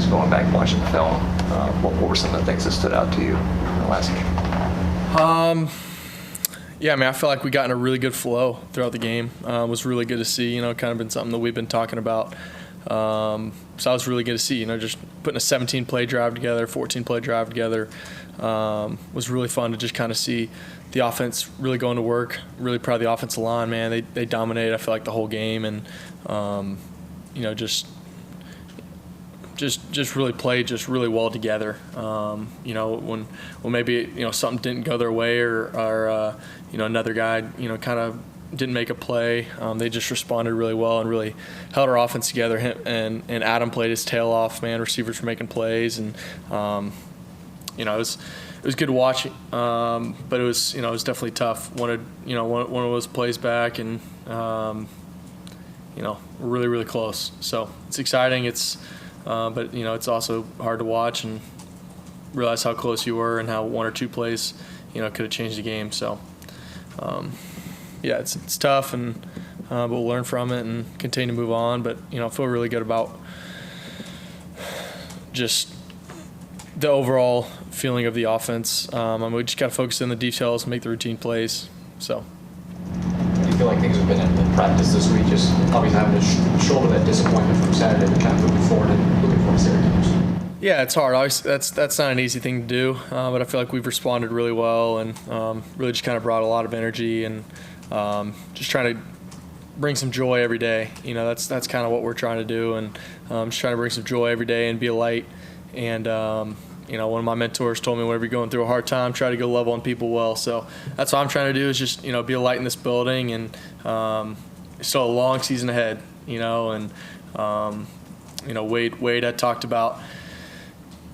just going back and watching the film, what were some of the things that stood out to you in the last game? Yeah, I mean, I feel like we got in a really good flow throughout the game. It was really good to see, kind of been something that we've been talking about. So that was really good to see, just putting a 17-play drive together, 14-play drive together. Was really fun to just kind of see the offense really going to work. Really proud of the offensive line, man. They dominated, I feel like, the whole game, and, just really played just really well together. When maybe something didn't go their way or another guy kind of didn't make a play, they just responded really well and really held our offense together. And Adam played his tail off, man. Receivers were making plays, and it was good to watch. But it was definitely tough. Wanted one of those plays back, and really really close. So it's exciting. But it's also hard to watch and realize how close you were and how one or two plays, could have changed the game. So, it's tough, and but we'll learn from it and continue to move on. But I feel really good about just the overall feeling of the offense. We just got to focus on the details, make the routine plays. So. Do you feel like things have been in practice this week, just obviously having to shoulder that disappointment from Saturday, but kind of moving forward and looking forward to Syracuse? Yeah, it's hard. Obviously, that's not an easy thing to do, but I feel like we've responded really well and really just kind of brought a lot of energy and just trying to bring some joy every day. That's kind of what we're trying to do, and just trying to bring some joy every day and be a light. And one of my mentors told me whenever you're going through a hard time, try to go love on people well. So that's what I'm trying to do, is just, be a light in this building. And still a long season ahead, and, Wade had talked about,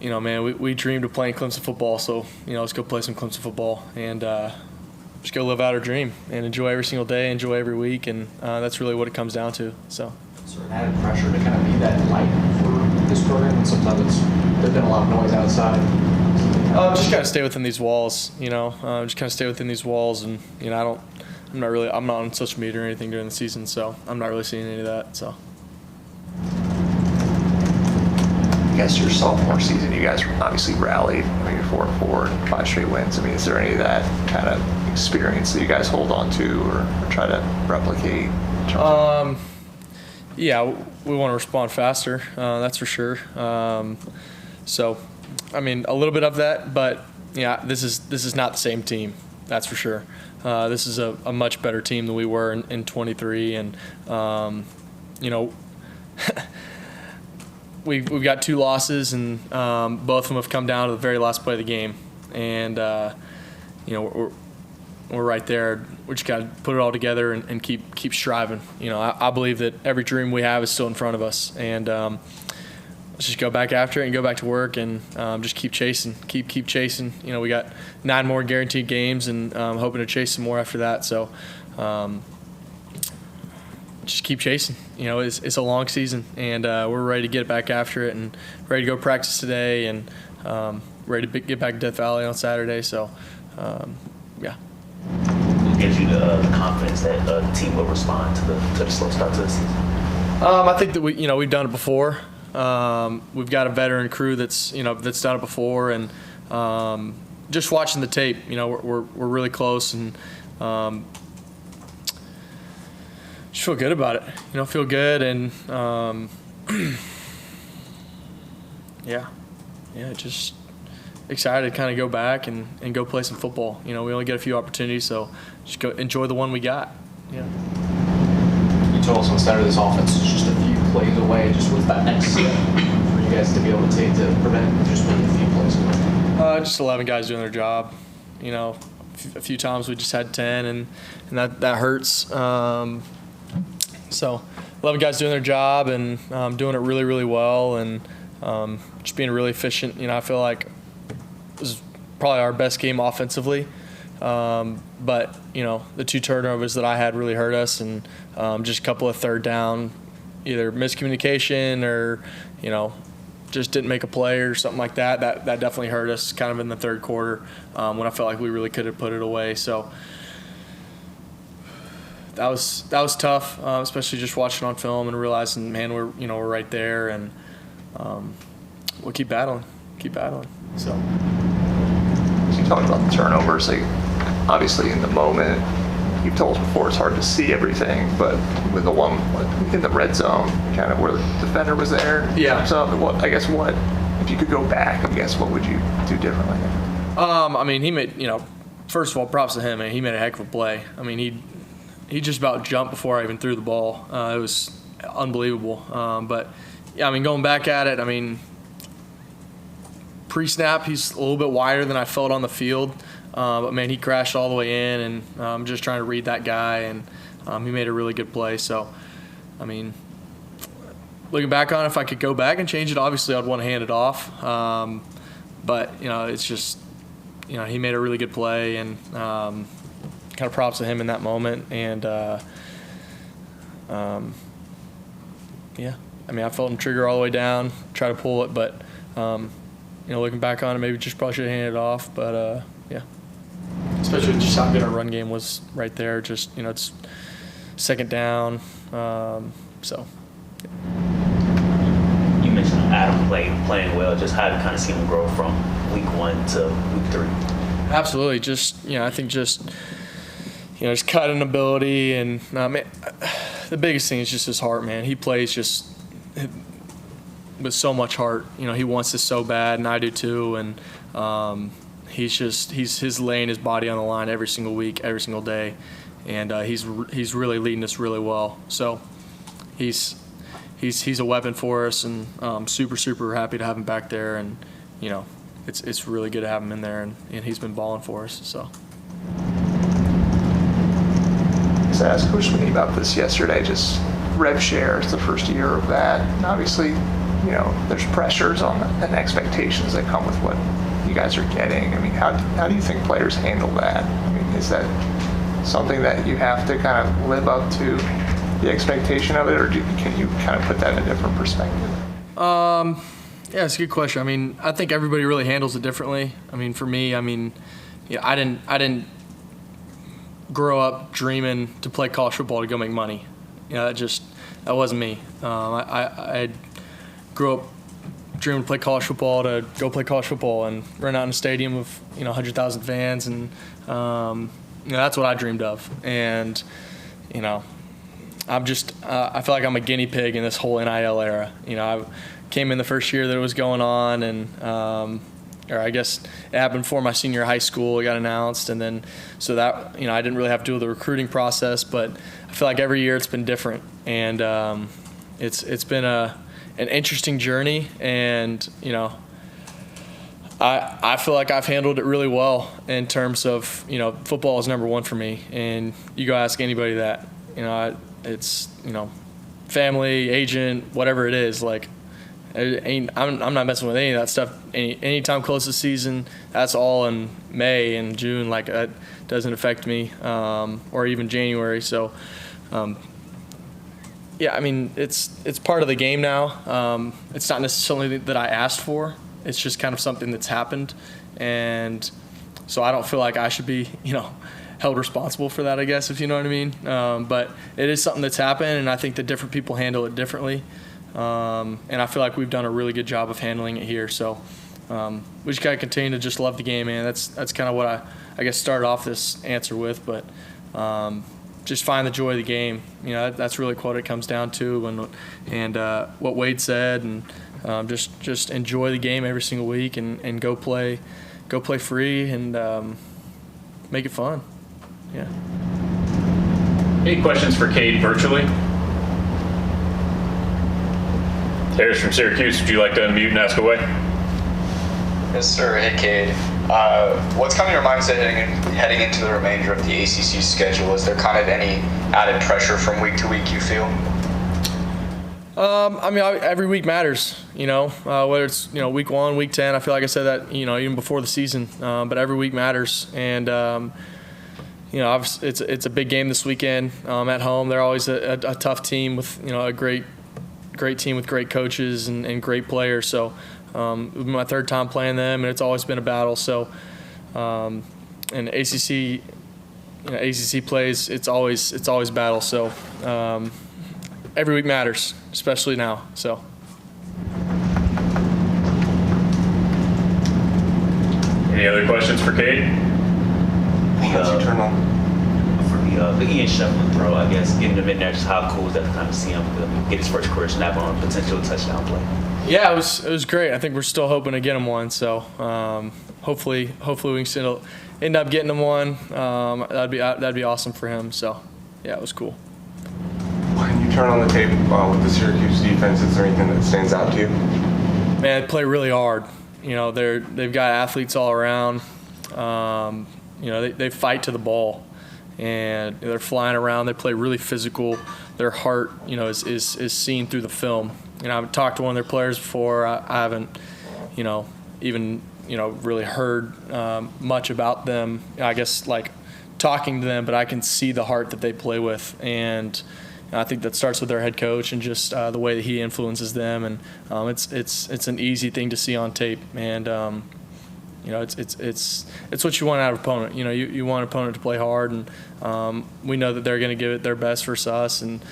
man, we dreamed of playing Clemson football. So, let's go play some Clemson football and just go live out our dream and enjoy every single day, enjoy every week. And that's really what it comes down to. So. Sort of added pressure to kind of be that light for this program, and sometimes there's been a lot of noise outside. Just kind of stay within these walls, just kind of stay within these walls, and I'm not on social media or anything during the season, so I'm not really seeing any of that. So. I guess your sophomore season, you guys obviously rallied. You're 4-4 and 5 straight wins. Is there any of that kind of experience that you guys hold on to or try to replicate? Yeah, we want to respond faster, that's for sure. So, a little bit of that, but yeah, this is not the same team, that's for sure. This is a much better team than we were in 23, and we've got 2 losses, and both of them have come down to the very last play of the game, and we're right there. We just got to put it all together and keep striving. I believe that every dream we have is still in front of us, and let's just go back after it and go back to work and just keep chasing, keep chasing. We got 9 more guaranteed games, and hoping to chase some more after that. So just keep chasing. It's a long season, and we're ready to get back after it and ready to go practice today and ready to get back to Death Valley on Saturday. So, yeah. Gives you the confidence that the team will respond to the slow start to the season? I think that we've done it before. We've got a veteran crew that's done it before, and just watching the tape, we're really close, and just feel good about it. Feel good, and just excited to kind of go back and go play some football. We only get a few opportunities, so just go enjoy the one we got. Yeah. You told us on Saturday this offense is just a few plays away. Just what's that next step for you guys to be able to take to prevent just being a few plays away? Just 11 guys doing their job. A few times we just had 10, and that hurts. So 11 guys doing their job and doing it really, really well, and just being really efficient. I feel like it was probably our best game offensively. But, the 2 turnovers that I had really hurt us, and just a couple of third down, either miscommunication or, just didn't make a play or something like that. That definitely hurt us kind of in the third quarter when I felt like we really could have put it away. So that was tough, especially just watching on film and realizing, man, we're right there. And we'll keep battling. So. So you talked about the turnovers. Like, obviously, in the moment, you've told us before it's hard to see everything, but with the one in the red zone, kind of where the defender was there. Yeah. So what if you could go back? I guess what would you do differently? I mean, he made, first of all, props to him, man. He made a heck of a play. I mean, he just about jumped before I even threw the ball. It was unbelievable. But yeah, I mean, going back at it, I mean, pre-snap, he's a little bit wider than I felt on the field. But, man, he crashed all the way in, and I'm just trying to read that guy, and he made a really good play. So, I mean, looking back on it, if I could go back and change it, obviously I'd want to hand it off. But, it's just, he made a really good play, and kind of props to him in that moment. And, yeah, I mean, I felt him trigger all the way down, try to pull it, but, looking back on it, maybe just probably should have handed it off. But, yeah. Especially just how good our run game was right there. Just, it's second down. So. You mentioned Adam playing well. Just how to kind of see him grow from week 1 to week 3. Absolutely. Just, I think just cutting ability. And the biggest thing is just his heart, man. He plays just with so much heart. He wants this so bad, and I do too. And he's laying his body on the line every single week, every single day, and he's really leading us really well. So he's a weapon for us, and super happy to have him back there. And it's really good to have him in there, and he's been balling for us. So. I asked Coach Sweeney about this yesterday. Just rev share. It's the first year of that, and obviously, there's pressures on and expectations that come with what you guys are getting. I mean, how do you think players handle that? I mean, is that something that you have to kind of live up to the expectation of it, or can you kind of put that in a different perspective? Yeah, it's a good question. I mean, I think everybody really handles it differently. I mean, for me, I didn't grow up dreaming to play college football to go make money. That wasn't me. I grew up dreaming to play college football to go play college football and run out in a stadium of 100,000 fans, and that's what I dreamed of. And I feel like I'm a guinea pig in this whole NIL era. I came in the first year that it was going on, and or I guess it happened before my senior year of high school. It got announced, and then so that I didn't really have to do the recruiting process. But I feel like every year it's been different, and it's been an interesting journey, and I feel like I've handled it really well in terms of football is number one for me, and you go ask anybody that it's family, agent, whatever it is, like I'm not messing with any of that stuff. Anytime close to season, that's all in May and June. Like that doesn't affect me, or even January. So, yeah, I mean it's part of the game now. It's not necessarily that I asked for. It's just kind of something that's happened, and so I don't feel like I should be held responsible for that, I guess, if you know what I mean. But it is something that's happened, and I think that different people handle it differently. And I feel like we've done a really good job of handling it here. So we just got to continue to just love the game, man. That's kind of what I guess started off this answer with. But just find the joy of the game. That's really what it comes down to, and what Wade said, and just enjoy the game every single week, and go play free, and make it fun. Yeah. Any questions for Cade virtually? Harris from Syracuse, would you like to unmute and ask away? Yes, sir. Hey, Cade. What's kind of your mindset heading into the remainder of the ACC schedule? Is there kind of any added pressure from week to week you feel? Every week matters, whether it's, week 1, week 10. I feel like I said that, even before the season. But every week matters. And, obviously it's a big game this weekend at home. They're always a tough team with, a great team with great coaches and great players. So it was my third time playing them, and it's always been a battle. So, and ACC plays, it's always battle. So every week matters, especially now. So. Any other questions for Cade? As you turn on. For the Ian Schieffelin throw, I guess, getting him in there, just how cool is that to kind of see him get his first career snap on a potential touchdown play? Yeah, it was great. I think we're still hoping to get him one. So hopefully we can still end up getting him one. That'd be awesome for him. So yeah, it was cool. When you turn on the tape with the Syracuse defense, is there anything that stands out to you? Man, they play really hard. They've got athletes all around. They fight to the ball, and they're flying around. They play really physical. Their heart, is seen through the film. I haven't talked to one of their players before. I haven't, even really heard much about them. I guess like talking to them, but I can see the heart that they play with, and I think that starts with their head coach and just the way that he influences them. And it's an easy thing to see on tape, and it's what you want out of an opponent. You want an opponent to play hard, and we know that they're going to give it their best versus us, and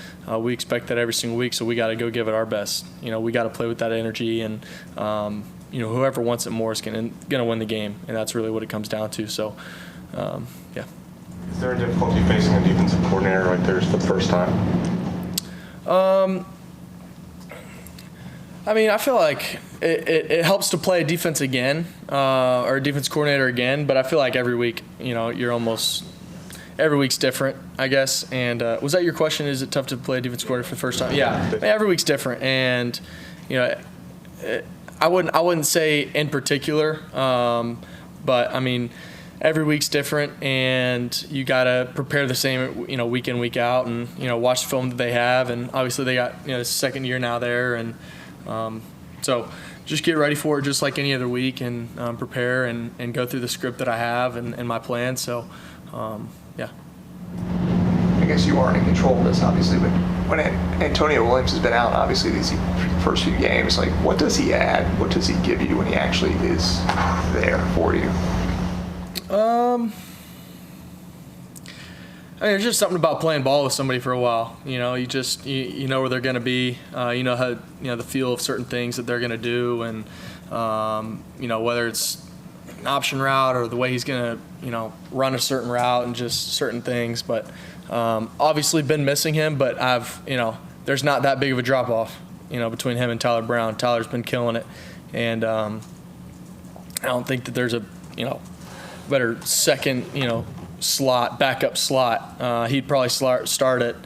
we expect that every single week. So we got to go give it our best. We got to play with that energy, and whoever wants it more is going to win the game, and that's really what it comes down to. So, yeah. Is there a difficulty facing a defensive coordinator like there's the first time? I feel like it helps to play a defense again, or a defense coordinator again, but I feel like every week, every week's different, I guess. And was that your question? Is it tough to play a defense coordinator for the first time? Yeah. Every week's different, and I wouldn't say in particular, but every week's different, and you gotta prepare the same, week in, week out, and watch the film that they have, and obviously they got the second year now there, and so just get ready for it just like any other week, and prepare and go through the script that I have and my plan. So yeah. I guess you aren't in control of this, obviously, but when Antonio Williams has been out, obviously, these first few games, like, what does he add? What does he give you when he actually is there for you? There's just something about playing ball with somebody for a while. You know where they're going to be. How the feel of certain things that they're going to do, and whether it's an option route or the way he's going to run a certain route and just certain things. But obviously been missing him, but there's not that big of a drop off between him and Tyler Brown. Tyler's been killing it, and I don't think that there's a better second backup slot. He'd probably start at,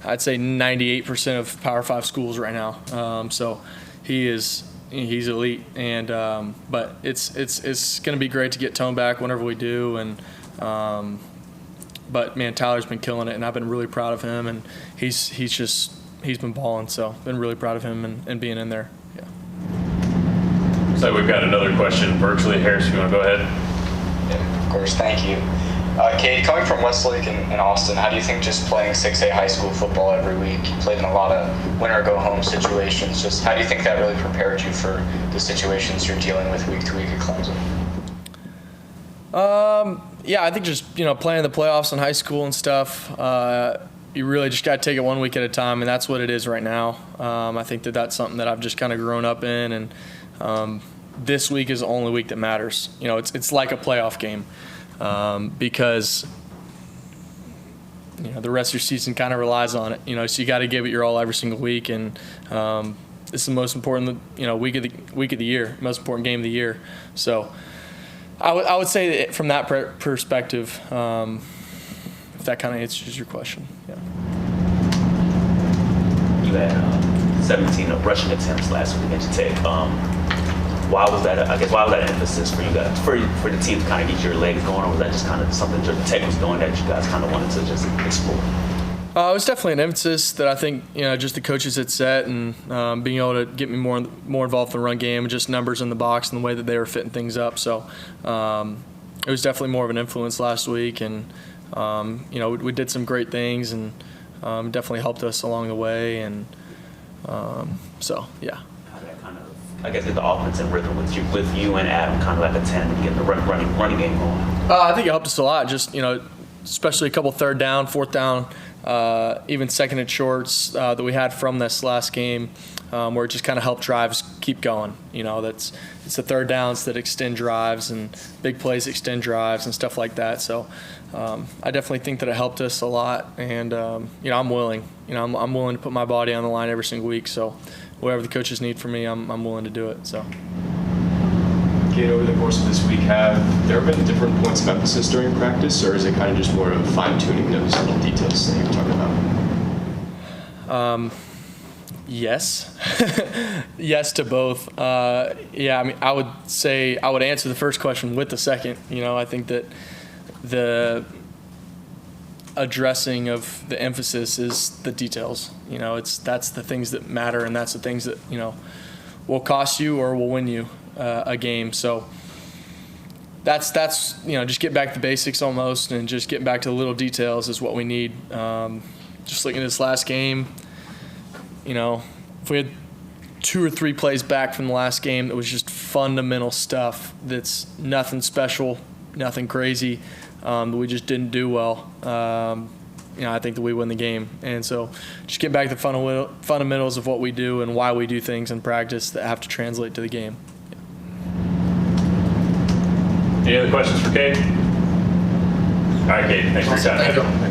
I'd say, 98% of Power 5 schools right now. So he's elite, and but it's going to be great to get Tone back whenever we do, and but man, Tyler's been killing it, and I've been really proud of him, and he's been balling, so been really proud of him and being in there. Yeah. So we've got another question virtually. Harris, you want to go ahead? Yeah, of course, thank you. Cade, coming from Westlake and Austin, how do you think just playing 6A high school football every week, you played in a lot of winner-go-home situations, just how do you think that really prepared you for the situations you're dealing with week to week at Clemson? Yeah, I think just, playing the playoffs in high school and stuff, you really just got to take it one week at a time, and that's what it is right now. I think that's something that I've just kind of grown up in, and this week is the only week that matters. It's like a playoff game. Because the rest of your season kind of relies on it. So you got to give it your all every single week, and it's the most important week of the year, most important game of the year. So I would say that from that perspective, if that kind of answers your question. Yeah. You had 17 rushing attempts last week at Tech. Why was that an emphasis for you guys, for the team to kind of get your legs going, or was that just kind of something Georgia Tech was doing that you guys kind of wanted to just explore? It was definitely an emphasis that I think just the coaches had set, and being able to get me more involved in the run game and just numbers in the box and the way that they were fitting things up. So it was definitely more of an influence last week, and we did some great things, and definitely helped us along the way, and so yeah. I guess get the offense in rhythm with you and Adam, kind of like a tandem, getting the running game going. I think it helped us a lot. Just especially a couple third down, fourth down, even second and shorts that we had from this last game. where it just kind of helped drives keep going. It's the third downs that extend drives and big plays extend drives and stuff like that. So I definitely think that it helped us a lot, and I'm willing. I'm willing to put my body on the line every single week. So whatever the coaches need from me, I'm willing to do it. So. Cade, over the course of this week, have there been different points of emphasis during practice, or is it kind of just more of fine-tuning those little details that you were talking about? Yes. Yes to both. I would say I would answer the first question with the second. I think that the addressing of the emphasis is the details. That's the things that matter, and that's the things that, will cost you or will win you a game. So that's just get back to the basics almost, and just getting back to the little details is what we need. Just looking at this last game, if we had 2 or 3 plays back from the last game that was just fundamental stuff that's nothing special, nothing crazy, that we just didn't do well, I think that we win the game. And so just get back to the fundamentals of what we do and why we do things in practice that have to translate to the game. Any other questions for Cade? All right, Cade, thanks for your time. Thank you.